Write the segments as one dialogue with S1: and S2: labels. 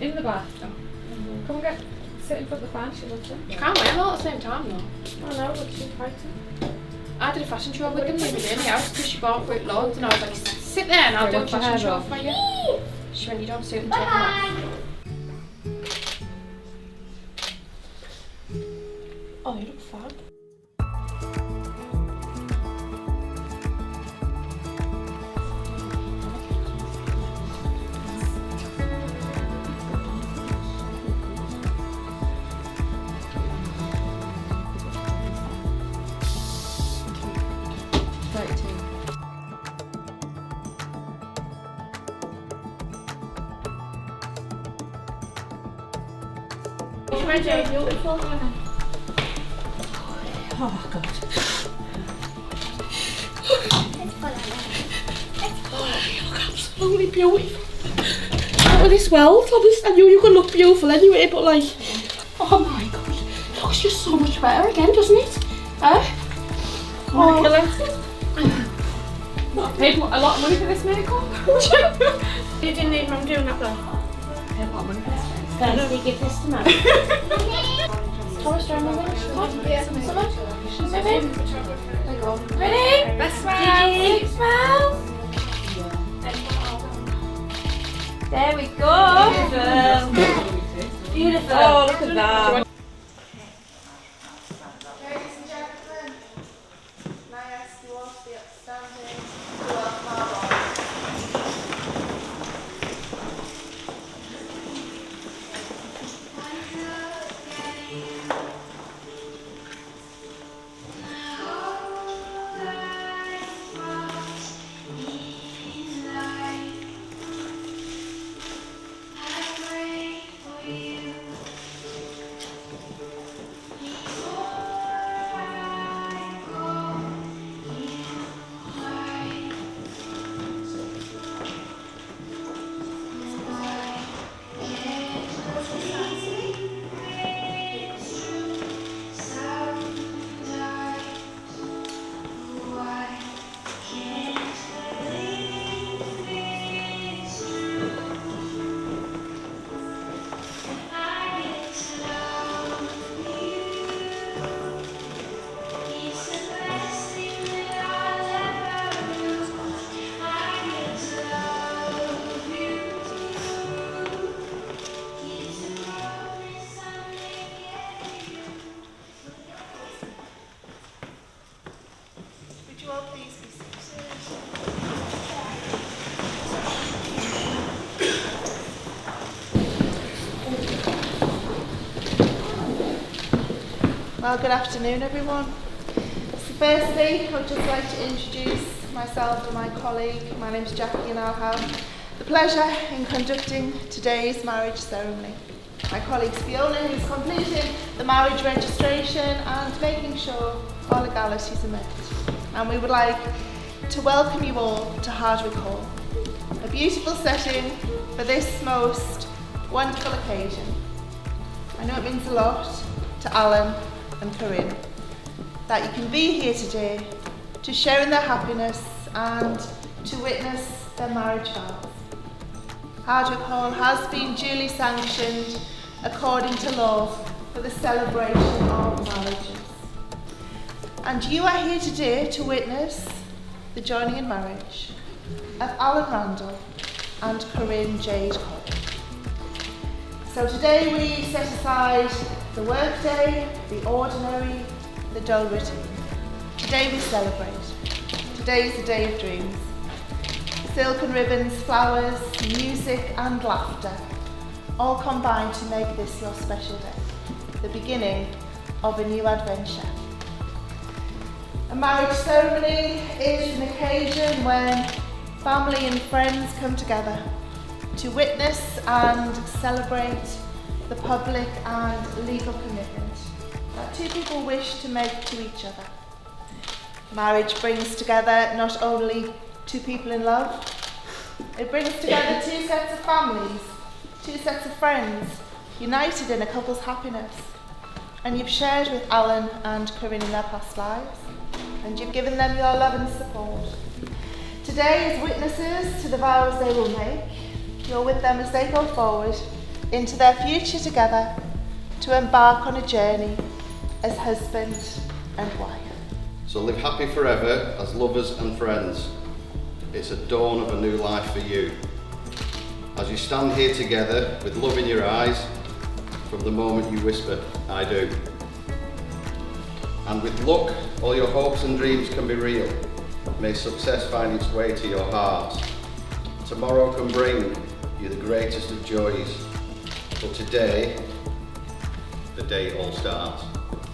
S1: In the bath. Come and sit in front of the fan, she loves it.
S2: You can't wear them all at the same time though.
S1: I know, but she's fighting.
S2: I did a fashion show with them the other day in the house because she bought fruit loads and I was like, sit there and I'll do a fashion show for you. She went, you don't suit and take them off.
S1: Oh, you look fab. Beautiful. Oh God. You look absolutely beautiful. Out of this world, honest. I knew you could look beautiful anyway, but like, oh my God, it looks just so much better again, doesn't it? Eh?
S2: Oh, killer.
S1: I paid a lot of money for this makeup.
S2: You didn't need mum doing that though.
S1: I paid a lot of money for this.
S3: Thursday, give this to Mum.
S2: Thomas, do you remember?
S1: Yeah.
S2: Ready? Let's smile.
S3: Gigi.
S2: Smile.
S3: There we go. Beautiful.
S1: Oh, look at that.
S4: Ladies and gentlemen, may I ask you all to be upstanding to welcome our Lord. Well, good afternoon, everyone. So firstly, I would just like to introduce myself and my colleague. My name is Jackie and I'll have the pleasure in conducting today's marriage ceremony. My colleague Fiona, who's completing the marriage registration and making sure all legalities are met. And we would like to welcome you all to Hardwick Hall, a beautiful setting for this most wonderful occasion. I know it means a lot to Alan and Corinne that you can be here today to share in their happiness and to witness their marriage vows. Hardwick Hall has been duly sanctioned according to law for the celebration of marriages. And you are here today to witness the joining in marriage of Alan Randall and Corinne Jade Cole. So today we set aside the workday, the ordinary, the dull routine. Today we celebrate. Today is the day of dreams. Silk and ribbons, flowers, music and laughter all combine to make this your special day, the beginning of a new adventure. A marriage ceremony is an occasion when family and friends come together to witness and celebrate the public and legal commitment that two people wish to make to each other. Marriage brings together not only two people in love, it brings together two sets of families, two sets of friends, united in a couple's happiness. And you've shared with Alan and Corinne in their past lives, and you've given them your love and support. Today, as witnesses to the vows they will make, you're with them as they go forward into their future together to embark on a journey as husband and wife.
S5: So live happy forever as lovers and friends. It's a dawn of a new life for you. As you stand here together with love in your eyes from the moment you whisper, I do. And with luck, all your hopes and dreams can be real. May success find its way to your hearts. Tomorrow can bring you the greatest of joys. But today, the day all starts.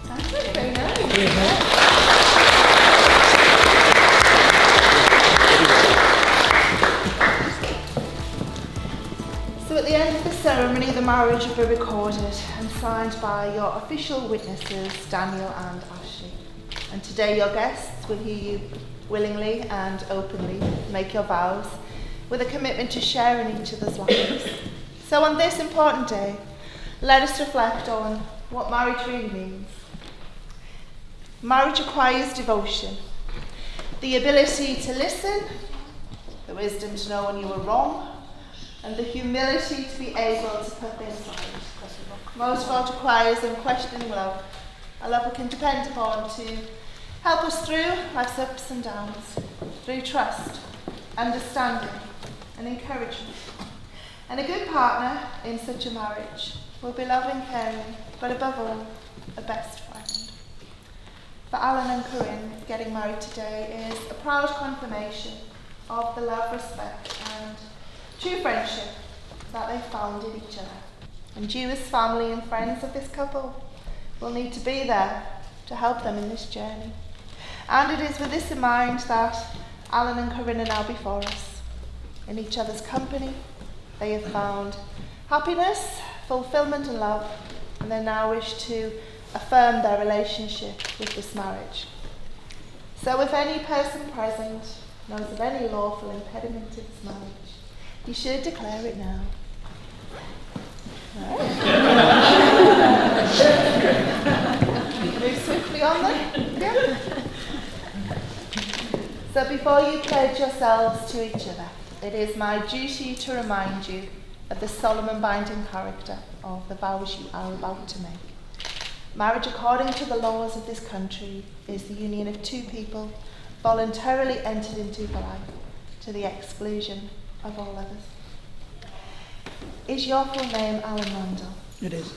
S4: That's it, very nice. So at the end of the ceremony, the marriage will be recorded and signed by your official witnesses, Daniel and Ashley. And today your guests will hear you willingly and openly make your vows with a commitment to share in each other's lives. So on this important day, let us reflect on what marriage really means. Marriage requires devotion, the ability to listen, the wisdom to know when you were wrong, and the humility to be able to put things right. Most of all, it requires unquestioning love, a love we can depend upon to help us through life's ups and downs, through trust, understanding, and encouragement. And a good partner in such a marriage will be loving, caring, but above all, a best friend. For Alan and Corinne, getting married today is a proud confirmation of the love, respect, and true friendship that they found in each other. And you as family and friends of this couple will need to be there to help them in this journey. And it is with this in mind that Alan and Corinne are now before us. In each other's company, they have found happiness, fulfillment and love, and they now wish to affirm their relationship with this marriage. So if any person present knows of any lawful impediment to this marriage, you should declare it now. Move swiftly on then. Yeah. So before you pledge yourselves to each other, it is my duty to remind you of the solemn and binding character of the vows you are about to make. Marriage, according to the laws of this country, is the union of two people voluntarily entered into for life, to the exclusion of all others. Is your full name Alan Randall?
S6: It is.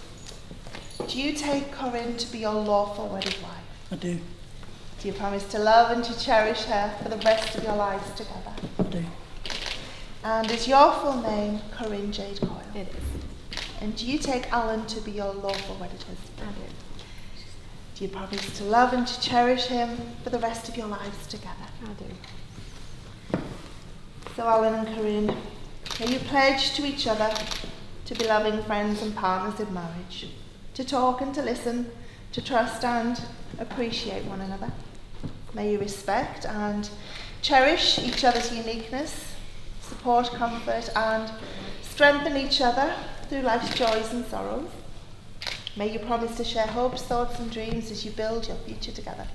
S4: Do you take Corinne to be your lawful wedded wife?
S6: I do.
S4: Do you promise to love and to cherish her for the rest of your lives together?
S6: I do.
S4: And is your full name Corinne Jade Coyle?
S3: It is.
S4: And do you take Alan to be your lawful wedded husband?
S3: I do.
S4: Do you promise to love and to cherish him for the rest of your lives together?
S3: I do.
S4: So Alan and Corinne, may you pledge to each other to be loving friends and partners in marriage, to talk and to listen, to trust and appreciate one another. May you respect and cherish each other's uniqueness, support, comfort and strengthen each other through life's joys and sorrows. May you promise to share hopes, thoughts and dreams as you build your future together.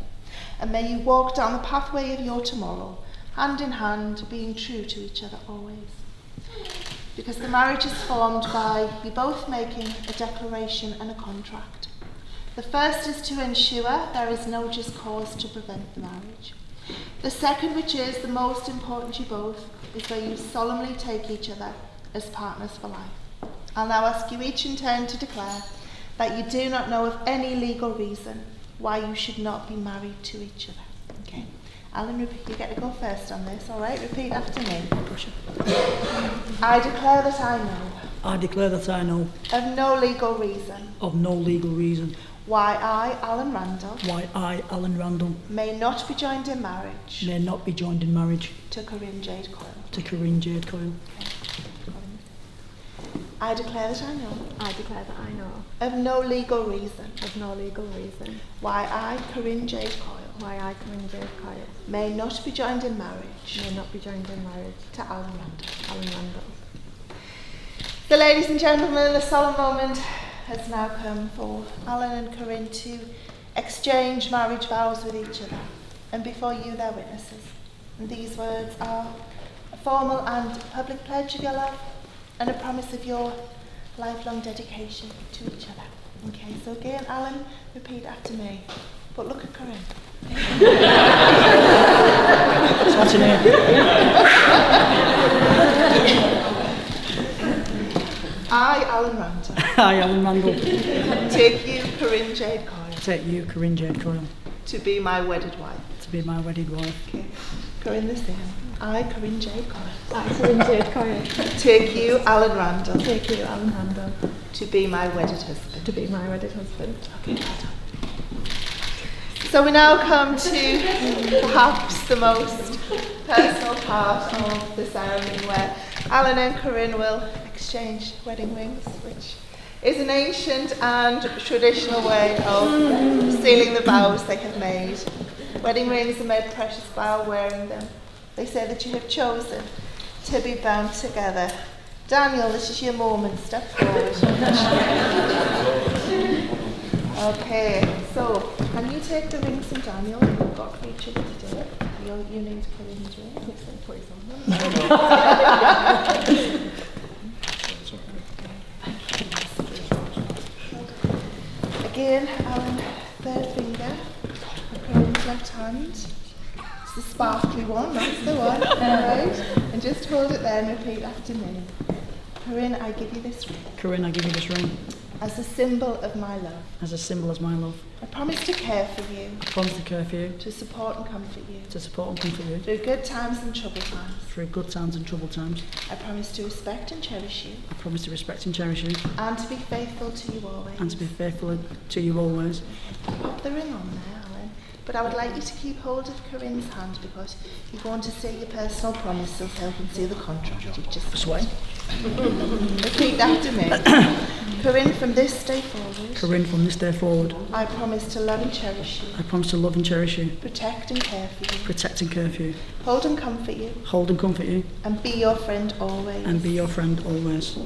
S4: And may you walk down the pathway of your tomorrow, hand in hand, being true to each other always. Because the marriage is formed by you both making a declaration and a contract. The first is to ensure there is no just cause to prevent the marriage. The second, which is the most important to you both, is where you solemnly take each other as partners for life. I'll now ask you each in turn to declare that you do not know of any legal reason why you should not be married to each other. Okay. Alan, you get to go first on this, all right? Repeat after me. I declare that I know.
S6: I declare that I know
S4: Of no legal reason.
S6: of no legal reason
S4: Why I, Alan Randall,
S6: why I, Alan Randall,
S4: may not be joined in marriage
S6: may not be joined in marriage
S4: to Corinne Jade Coyle.
S6: to Corinne Jade Coyle.
S4: I declare that I know.
S3: I declare that I know
S4: Of no legal reason.
S3: of no legal reason
S4: Why I, Corinne Jade Coyle,
S3: why I, Corinne Jade Coyle,
S4: may not be joined in marriage
S3: may not be joined in marriage
S4: to Alan Randall.
S3: to Alan Randall.
S4: So, ladies and gentlemen, the solemn moment has now come for Alan and Corinne to exchange marriage vows with each other. And before you, their witnesses. And these words are a formal and public pledge of your love and a promise of your lifelong dedication to each other. Okay, so again, Alan, repeat after me. But look at Corinne.
S6: What's her name?
S4: I, Alan Randall,
S6: I, Alan Randall.
S4: take you, Corinne Jade Coyle,
S6: Take you, Corinne Jade Coyle,
S4: to be my wedded wife.
S6: to be my wedded wife.
S4: Okay. Corinne the same. I, Corinne Jade Coyle,
S3: I, Corinne Jade Coyle,
S4: take you, Alan Randall,
S3: take you, Alan Handel,
S4: to be my wedded husband.
S3: to be my wedded husband.
S4: Okay, well done. So we now come to perhaps the most personal part of the ceremony, where Alan and Corinne will exchange wedding rings, which is an ancient and traditional way of sealing the vows they have made. Wedding rings are made precious by wearing them. They say that you have chosen to be bound together. Daniel, this is your moment. Step forward. Okay, so can you take the rings from Daniel? You've got for each other to do it. You need to put in the ring. Yes, I'll put it on. Again, Alan, third finger, Corinne's left hand. It's the sparkly one, that's the one. Right? And just hold it there and repeat after me. Corinne, I give you this ring
S6: Corinne, I give you this ring
S4: as a symbol of my love.
S6: as a symbol of my love.
S4: I promise to care for you,
S6: I promise to care for you,
S4: to support and comfort you,
S6: to support and comfort you,
S4: through good times and troubled times.
S6: through good times and troubled times.
S4: I promise to respect and cherish you,
S6: I promise to respect and cherish you,
S4: and to be faithful to you always.
S6: and to be faithful to you always.
S4: Pop the ring on there, Alan. But I would like you to keep hold of Corinne's hand, because you're going to say your personal promise so help and see the contract you've just
S6: Sway.
S4: Repeat after me. Corinne, from this day forward,
S6: Corinne, from this day forward,
S4: I promise to love and cherish you,
S6: I promise to love and cherish you,
S4: protect and care for you,
S6: protect and care for you,
S4: hold and comfort you,
S6: hold and comfort you,
S4: and be your friend always.
S6: and be your friend always.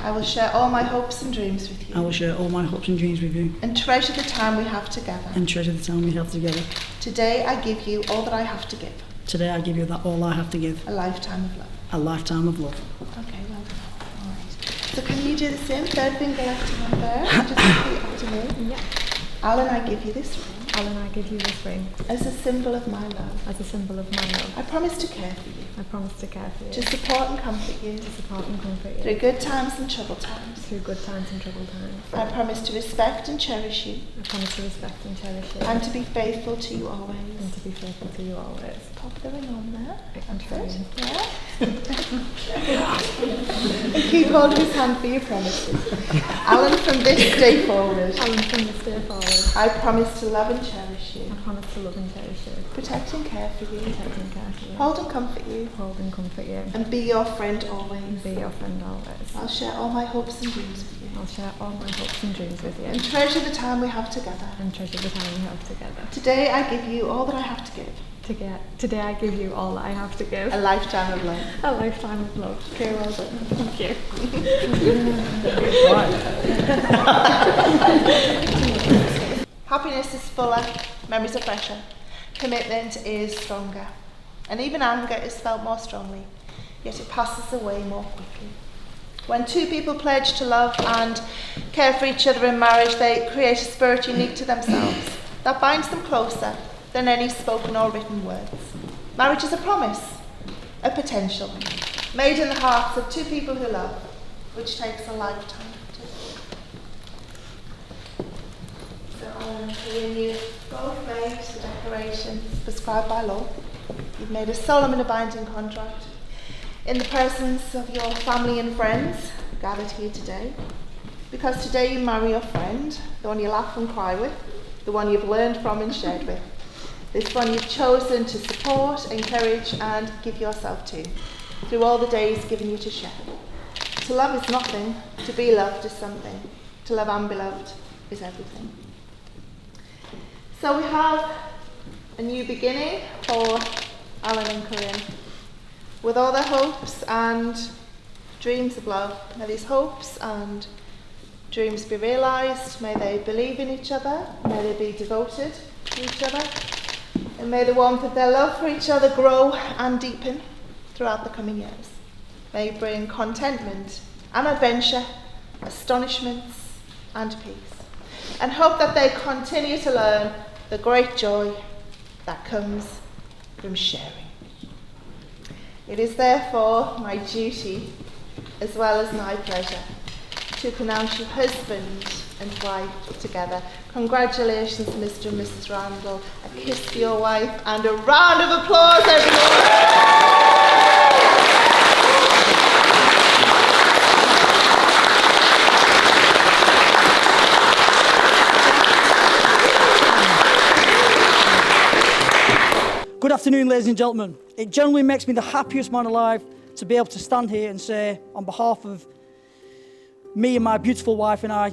S4: I will share all my hopes and dreams with you,
S6: I will share all my hopes and dreams with you,
S4: and treasure the time we have together.
S6: and treasure the time we have together.
S4: Today I give you all that I have to give,
S6: Today I give you that all I have to give,
S4: a lifetime of love.
S6: a lifetime of love.
S4: Okay, well done. All right. So can you do the same? Third finger left hand there. Just repeat after me.
S3: Yeah.
S4: Alan, I give you this ring
S3: Alan, I give you this ring
S4: as a symbol of my love.
S3: as a symbol of my love.
S4: I promise to care for you,
S3: I promise to care for you,
S4: to support and comfort you,
S3: to support and comfort you,
S4: through good times and troubled times.
S3: through good times and troubled times.
S4: I promise to respect and cherish you,
S3: I promise to respect and cherish you,
S4: and to be faithful to you always.
S3: and to be faithful to you always.
S4: Pop the ring on there.
S3: I'm
S4: That's it.
S3: trying.
S4: Yeah. And keep hold of his hand for your promises. Alan, from this day forward,
S3: Alan, from this day forward,
S4: I promise to love and cherish you,
S3: I promise to love and cherish you,
S4: protect and care for you,
S3: protect and care for you,
S4: hold and comfort you,
S3: hold and comfort you,
S4: and be your friend
S3: and
S4: always.
S3: be your friend always.
S4: I'll share all my hopes and dreams with you,
S3: I'll share all my hopes and dreams with you,
S4: and treasure the time we have together.
S3: and treasure the time we have together.
S4: Today I give you all that I have to give,
S3: Today I give you all that I have to give.
S4: a lifetime of love.
S3: A lifetime of love.
S4: Okay, well done.
S3: Thank you.
S4: Happiness is fuller, memories are fresher, commitment is stronger, and even anger is felt more strongly, yet it passes away more quickly. When two people pledge to love and care for each other in marriage, they create a spirit unique to themselves that binds them closer than any spoken or written words. Marriage is a promise, a potential, made in the hearts of two people who love, which takes a lifetime to So when you both made the declaration prescribed by law, you've made a solemn and a binding contract in the presence of your family and friends gathered here today, because today you marry your friend, the one you laugh and cry with, the one you've learned from and shared with, this one you've chosen to support, encourage and give yourself to through all the days given you to share. To love is nothing, to be loved is something, to love and be loved is everything. So we have a new beginning for Alan and Corinne. With all their hopes and dreams of love, may these hopes and dreams be realised, may they believe in each other, may they be devoted to each other, and may the warmth of their love for each other grow and deepen throughout the coming years. May it bring contentment and adventure, astonishments and peace, and hope that they continue to learn the great joy that comes from sharing. It is therefore my duty, as well as my pleasure, to pronounce you husband and wife together. Congratulations, Mr. and Mrs. Randall. A kiss for your wife and a round of applause, everyone.
S7: Good afternoon, ladies and gentlemen. It generally makes me the happiest man alive to be able to stand here and say, on behalf of me and my beautiful wife and I,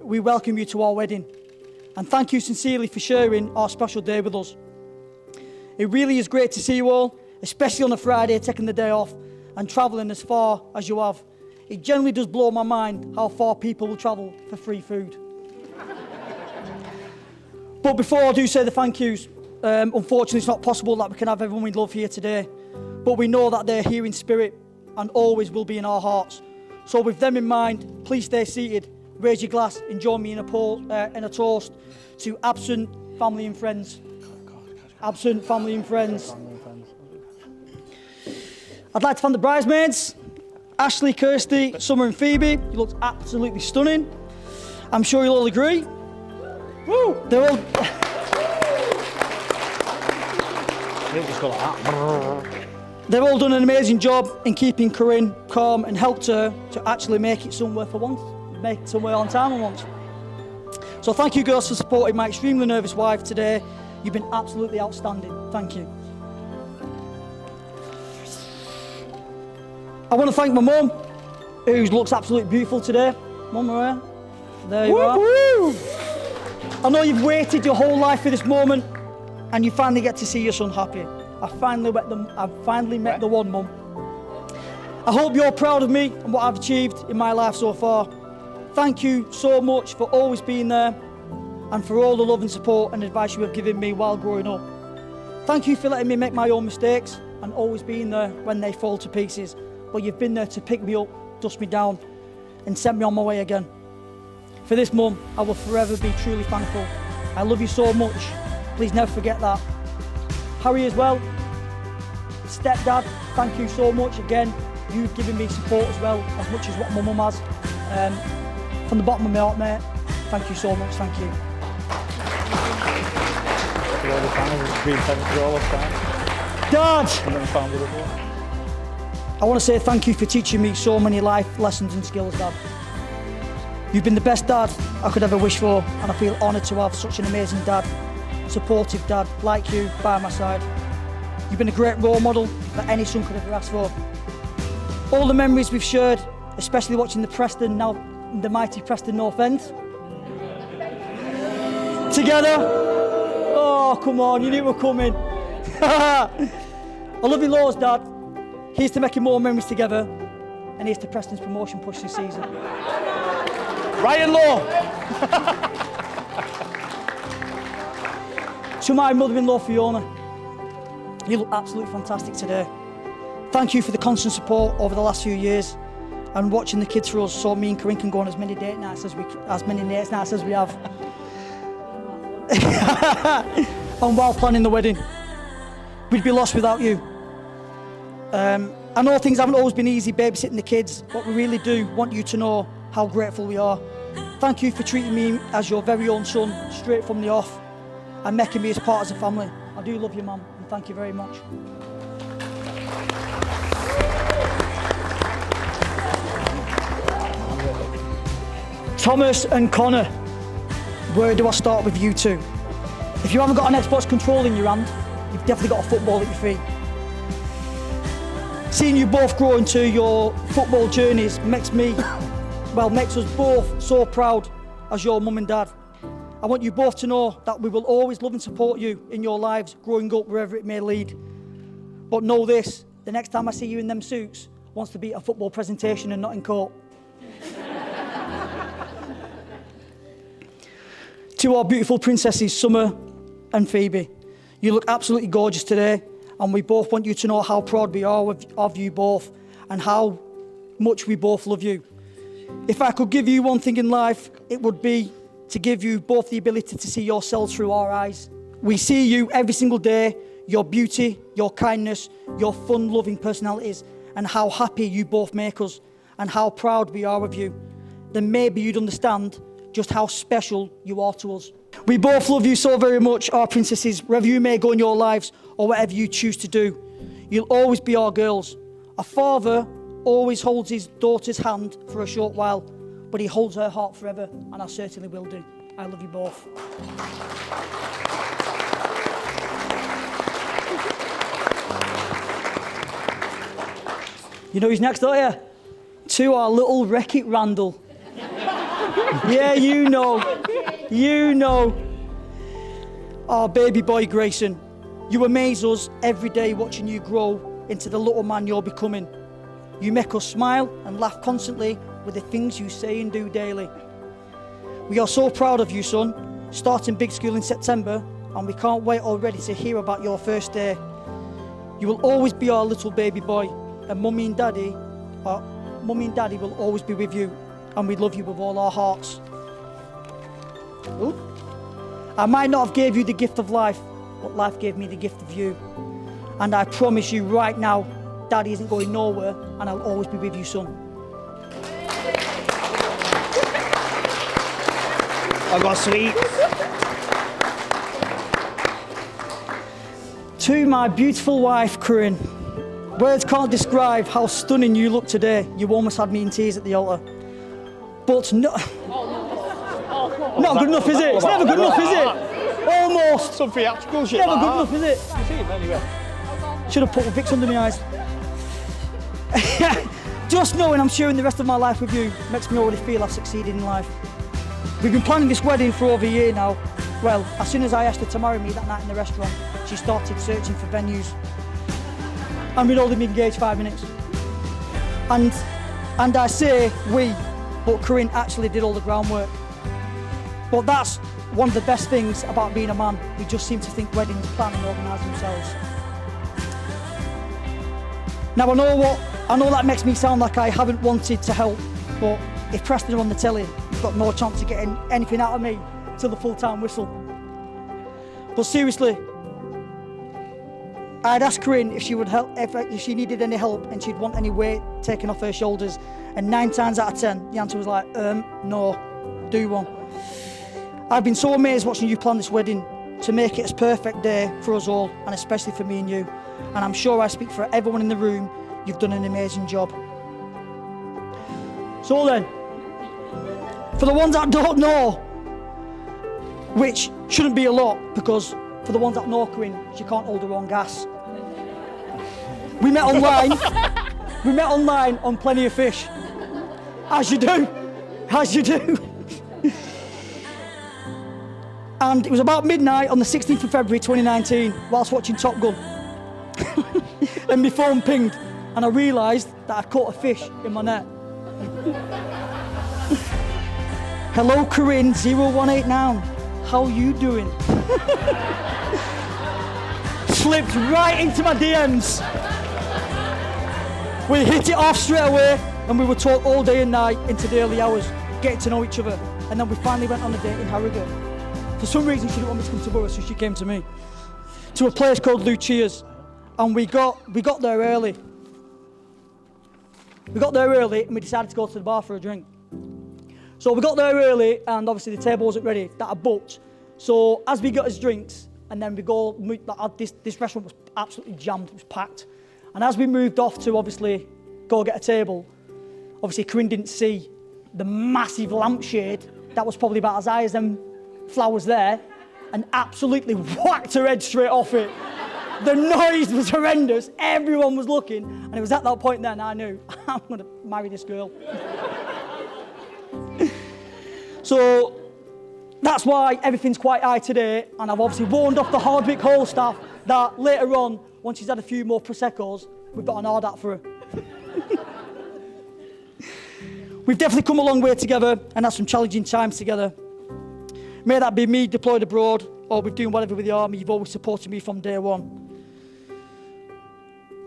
S7: we welcome you to our wedding. And thank you sincerely for sharing our special day with us. It really is great to see you all, especially on a Friday, taking the day off and travelling as far as you have. It generally does blow my mind how far people will travel for free food. But before I do say the thank yous, unfortunately, it's not possible that we can have everyone we love here today, but we know that they're here in spirit and always will be in our hearts. So with them in mind, please stay seated, raise your glass and join me in a toast to absent family and friends. Absent family and friends. I'd like to thank the bridesmaids, Ashley, Kirsty, Summer and Phoebe. You looked absolutely stunning. I'm sure you'll all agree. Woo! They're all... They've all done an amazing job in keeping Corinne calm and helped her to actually make it somewhere for once, make it somewhere on time for once. So thank you girls for supporting my extremely nervous wife today. You've been absolutely outstanding. Thank you. I want to thank my mum, who looks absolutely beautiful today. Mum, Maria, there you are. I know you've waited your whole life for this moment, and you finally get to see your son happy. I've finally met the one, Mum. I hope you're proud of me and what I've achieved in my life so far. Thank you so much for always being there and for all the love and support and advice you have given me while growing up. Thank you for letting me make my own mistakes and always being there when they fall to pieces. But you've been there to pick me up, dust me down and send me on my way again. For this, Mum, I will forever be truly thankful. I love you so much. Please never forget that. Harry as well, stepdad, thank you so much again. You've given me support as well, as much as what my mum has. From the bottom of my heart, mate, thank you so much, thank you. Dad! I want to say thank you for teaching me so many life lessons and skills, Dad. You've been the best dad I could ever wish for, and I feel honoured to have such an amazing dad, supportive dad like you by my side. You've been a great role model that any son could ever ask for. All the memories we've shared, especially watching the mighty Preston North End together. Oh, come on, you knew we were coming. I love you loads, Dad. Here's to making more memories together, and here's to Preston's promotion push this season. Ryan Law. To my mother-in-law, Fiona, you look absolutely fantastic today. Thank you for the constant support over the last few years and watching the kids for us so me and Corinne can go on as many date nights as we have. And while planning the wedding, we'd be lost without you. I know things haven't always been easy babysitting the kids, but we really do want you to know how grateful we are. Thank you for treating me as your very own son straight from the off and making me as part of the family. I do love you, Mum, and thank you very much. Thomas and Connor, where do I start with you two? If you haven't got an Xbox controller in your hand, you've definitely got a football at your feet. Seeing you both grow into your football journeys makes us both so proud as your mum and dad. I want you both to know that we will always love and support you in your lives growing up wherever it may lead. But know this, the next time I see you in them suits, wants to be a football presentation and not in court. To our beautiful princesses, Summer and Phoebe, you look absolutely gorgeous today, and we both want you to know how proud we are of you both and how much we both love you. If I could give you one thing in life, it would be to give you both the ability to see yourselves through our eyes. We see you every single day, your beauty, your kindness, your fun-loving personalities, and how happy you both make us, and how proud we are of you. Then maybe you'd understand just how special you are to us. We both love you so very much, our princesses, wherever you may go in your lives or whatever you choose to do. You'll always be our girls. A father always holds his daughter's hand for a short while, but he holds her heart forever, and I certainly will do. I love you both. You know who's next, don't you? To our little Wreck-It Randall. Yeah, you know. You know. Our baby boy, Grayson. You amaze us every day watching you grow into the little man you're becoming. You make us smile and laugh constantly with the things you say and do daily. We are so proud of you, son, starting big school in September, and we can't wait already to hear about your first day. You will always be our little baby boy, and Mummy and Daddy will always be with you, and we love you with all our hearts. Ooh. I might not have gave you the gift of life, but life gave me the gift of you. And I promise you right now, Daddy isn't going nowhere, and I'll always be with you, son. I got sweets. To my beautiful wife, Corinne. Words can't describe how stunning you look today. You almost had me in tears at the altar. But no... Not good enough, is it? It's never good enough, is it? Almost.
S8: Some theatrical shit.
S7: Never good enough, is it?
S8: You see him anyway.
S7: Should have put Vicks under my eyes. Just knowing I'm sharing the rest of my life with you makes me already feel I've succeeded in life. We've been planning this wedding for over a year now. Well, as soon as I asked her to marry me that night in the restaurant, she started searching for venues. And we'd only been engaged 5 minutes. And I say we, but Corinne actually did all the groundwork. But that's one of the best things about being a man. We just seem to think weddings plan and organise themselves. Now I know that makes me sound like I haven't wanted to help, but if Preston are on the telly, he's got no chance of getting anything out of me till the full-time whistle. But seriously, I'd ask Corinne if she would help, if she needed any help and she'd want any weight taken off her shoulders, and 9 times out of 10, the answer was like, no, do one. I've been so amazed watching you plan this wedding to make it a perfect day for us all, and especially for me and you. And I'm sure I speak for everyone in the room, you've done an amazing job. So then, for the ones that don't know, which shouldn't be a lot, because for the ones that know Corinne, she can't hold her own gas. We met online. We met online on Plenty of Fish. As you do. As you do. And it was about midnight on the 16th of February 2019, whilst watching Top Gun. And my phone pinged, and I realised that I'd caught a fish in my net. Hello, Corinne 0189. How you doing? Slipped right into my DMs. We hit it off straight away, and we were talking all day and night into the early hours, getting to know each other. And then we finally went on a date in Harrogate. For some reason, she didn't want me to come to Borough, so she came to me. To a place called Lucia's. And we got there early. We got there early, and we decided to go to the bar for a drink. So we got there early, and obviously the table wasn't ready, that I booked. So as we got his drinks, and then we go, this restaurant was absolutely jammed, it was packed. And as we moved off to obviously go get a table, obviously Corinne didn't see the massive lampshade that was probably about as high as them flowers there, and absolutely whacked her head straight off it. The noise was horrendous, everyone was looking, and it was at that point then I knew, I'm gonna marry this girl. So that's why everything's quite high today, and I've obviously warned off the Hardwick Hall staff that later on, once she's had a few more Prosecco's, we've got an hard hat for her. We've definitely come a long way together and had some challenging times together. May that be me deployed abroad or we're doing whatever with the army, you've always supported me from day one.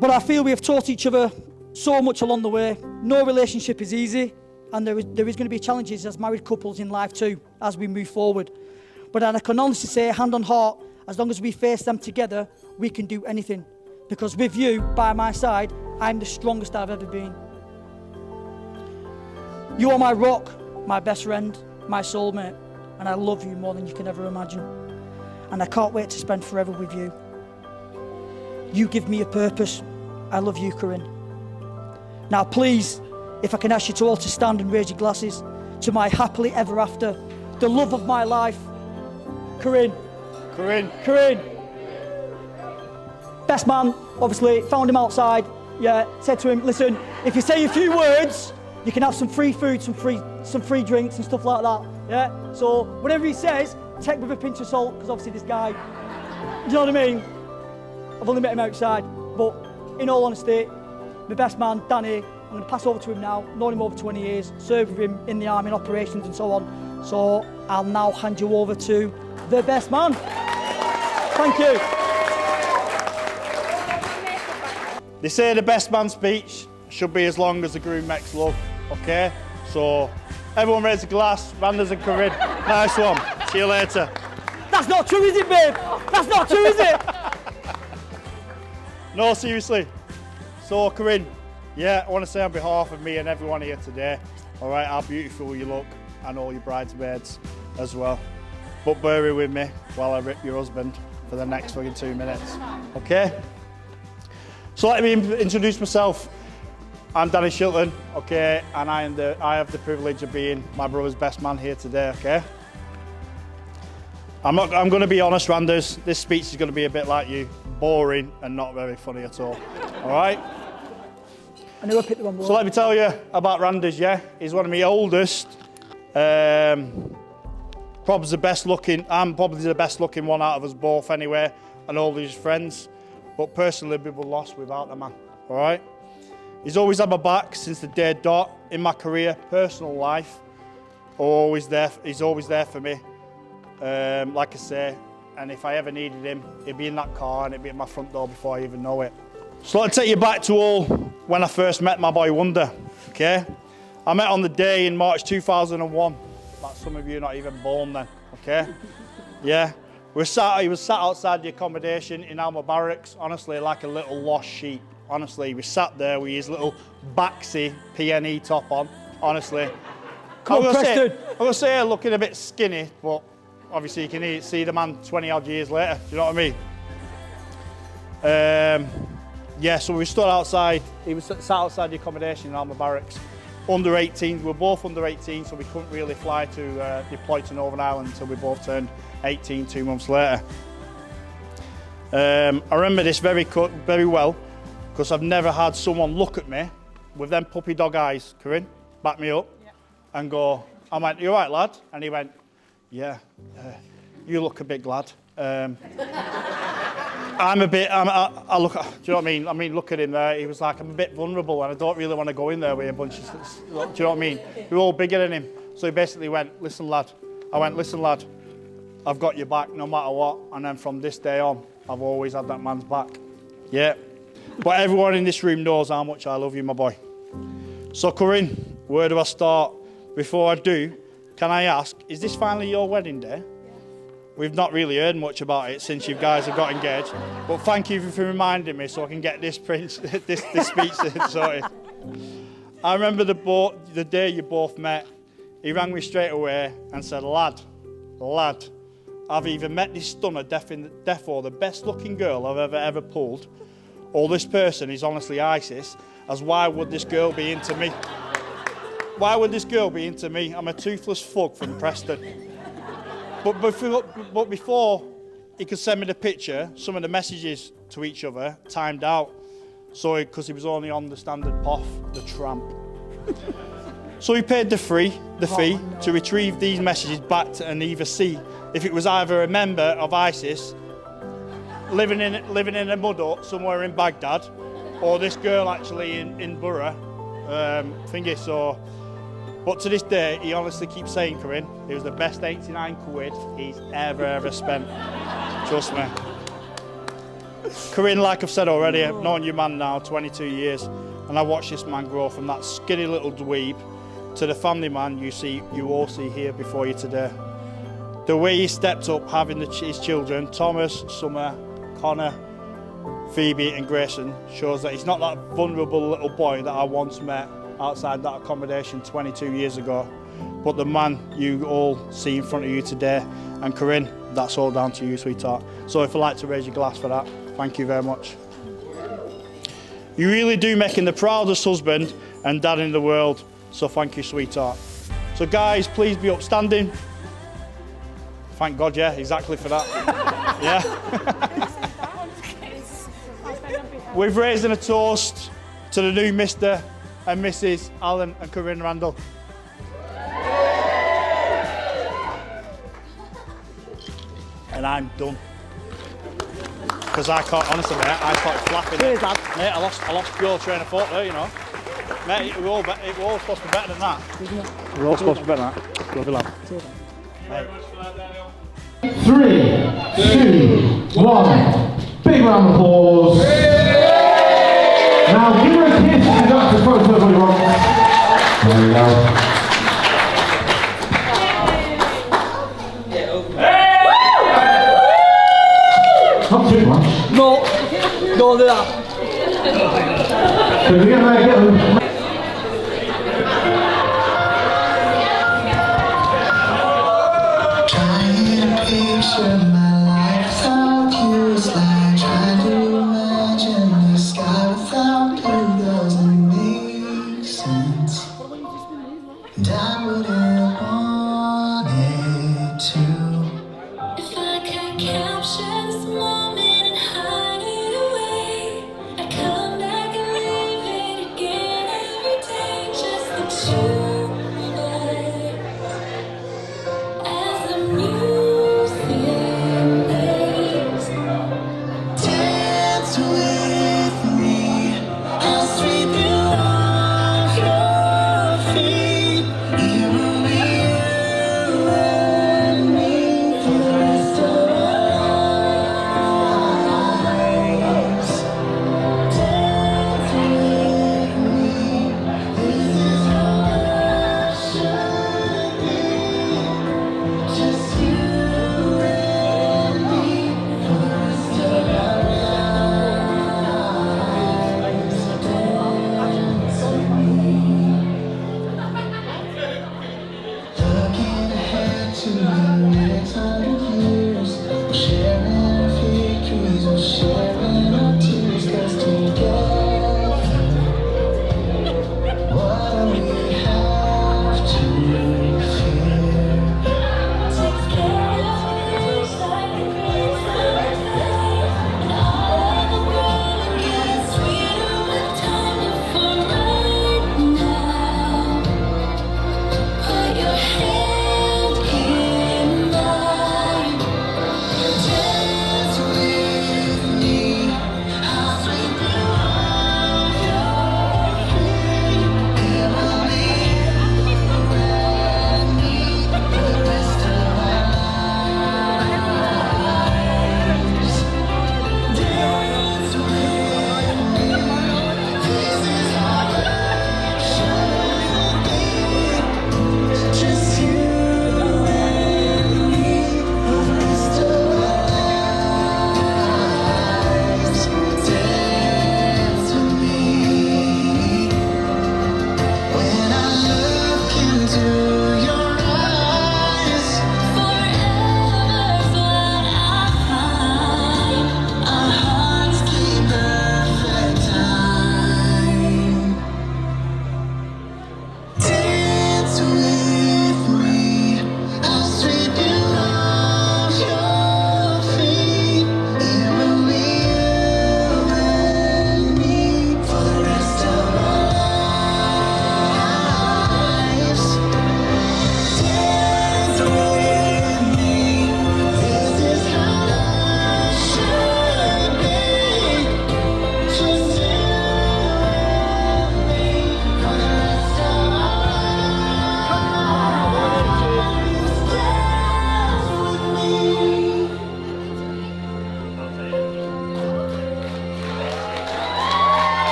S7: But I feel we have taught each other so much along the way. No relationship is easy, and there is going to be challenges as married couples in life too, as we move forward. But I can honestly say, hand on heart, as long as we face them together, we can do anything. Because with you by my side, I'm the strongest I've ever been. You are my rock, my best friend, my soulmate, and I love you more than you can ever imagine. And I can't wait to spend forever with you. You give me a purpose. I love you, Corinne. Now please, if I can ask you to all to stand and raise your glasses to my happily ever after, the love of my life, Corinne.
S8: Corinne.
S7: Corinne. Best man, obviously, found him outside. Yeah, said to him, listen, if you say a few words, you can have some free food, some free drinks and stuff like that. Yeah, so whatever he says, take with a pinch of salt, because obviously this guy, you know what I mean? I've only met him outside, but in all honesty, my best man, Danny, I'm going to pass over to him now. Known him over 20 years, served with him in the army in operations and so on. So I'll now hand you over to the best man. Thank you.
S8: They say the best man speech should be as long as the groom makes love, okay? So everyone raise a glass, Randers and Corinne. Nice one. See you later.
S7: That's not true, is it, babe? That's not true, is it?
S8: No, seriously. So, Corinne, yeah, I want to say on behalf of me and everyone here today, all right, how beautiful you look, and all your bridesmaids as well. But bear it with me while I rip your husband for the next fucking 2 minutes, okay? So let me introduce myself. I'm Danny Shilton, okay, and I have the privilege of being my brother's best man here today, okay? I'm going to be honest, Randers, this speech is going to be a bit like you, boring and not very funny at all, all right?
S7: I knew I picked the wrong one.
S8: So let me tell you about Randers, yeah? He's one of my oldest, probably the best looking, I'm probably the best looking one out of us both anyway, and all his friends, but personally we were lost without the man, all right? He's always had my back since the day dot in my career, personal life, he's always there for me. Like I say, and if I ever needed him, he'd be in that car and it'd be at my front door before I even know it. So I'll take you back to all when I first met my boy Wonder, okay? I met on the day in March 2001, like some of you not even born then, okay? Yeah, he was sat outside the accommodation in Alma Barracks, honestly like a little lost sheep. Honestly, he was sat there with his little Baxi PNE top on, honestly.
S7: Come on, Preston.
S8: I'm going to say looking a bit skinny, but obviously you can see the man 20 odd years later, do you know what I mean? Yeah, so we stood outside, he was sat outside the accommodation in Alma Barracks. Under 18, we were both under 18, so we couldn't really fly to deploy to Northern Ireland until we both turned 18 2 months later. I remember this very well, because I've never had someone look at me with them puppy dog eyes, Corinne, back me up, and go, I went, you all right, lad? And he went, yeah, you look a bit glad. I look, do you know what I mean? I mean, look at him there. He was like, I'm a bit vulnerable and I don't really want to go in there with a bunch of, do you know what I mean? We're all bigger than him. So he basically went, listen, lad. I went, listen, lad, I've got your back no matter what. And then from this day on, I've always had that man's back. Yeah. But everyone in this room knows how much I love you, my boy. So, Corinne, where do I start? Before I do, can I ask, is this finally your wedding day? We've not really heard much about it since you guys have got engaged, but thank you for reminding me so I can get this speech sorted. I remember the day you both met, he rang me straight away and said, lad, I've either met this stunner, deaf or the best looking girl I've ever pulled, or this person is honestly ISIS, as why would this girl be into me? Why would this girl be into me? I'm a toothless fug from Preston. But before he could send me the picture, some of the messages to each other timed out. So, because he was only on the standard POF, the tramp. So he paid the fee to retrieve these messages back and either see if it was either a member of ISIS living in a mud hut somewhere in Baghdad, or this girl actually in Borough, thingy. So, but to this day, he honestly keeps saying, Corinne, it was the best 89 quid he's ever spent. Trust me. Corinne, like I've said already, I've known your man now 22 years, and and I watched this man grow from that skinny little dweeb to the family man you all see here before you today. The way he stepped up having his children, Thomas, Summer, Connor, Phoebe and Grayson, shows that he's not that vulnerable little boy that I once met outside that accommodation 22 years ago, but the man you all see in front of you today. And Corinne, that's all down to you, sweetheart. So if I'd like to raise your glass for that, thank you very much. You really do make him the proudest husband and dad in the world, so thank you, sweetheart. So guys, please be upstanding. Thank God, yeah, exactly for that. Yeah. We've raised a toast to the new Mr. and Mrs. Alan and Corinne Randall. And I'm done. Because I can't, honestly, mate, I started flapping.
S7: Cheers, lad.
S8: Mate, I lost pure train of thought there, you know. Mate, it was all supposed to be better than that. We're all supposed to be better than that. Love you, lad. Mate.
S9: 3, 2, 1. Big round of applause. Now give her a kiss and that's the photo everybody wants. There we go. Not too much.
S7: No, don't do that.
S9: So we get them.
S10: Trying to picture my life without you is like trying to imagine the sky without you doesn't make sense. And I wouldn't want it to.
S11: If I could capture this moment and hide it away, I'd come back and live it again every day, just the two. As the music plays,
S10: Dance with me, I'll sweep you off your feet. You and me for the rest of our lives. Dance with me, this is your life.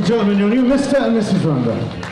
S9: and gentlemen, your new Mr. and Mrs. Randa.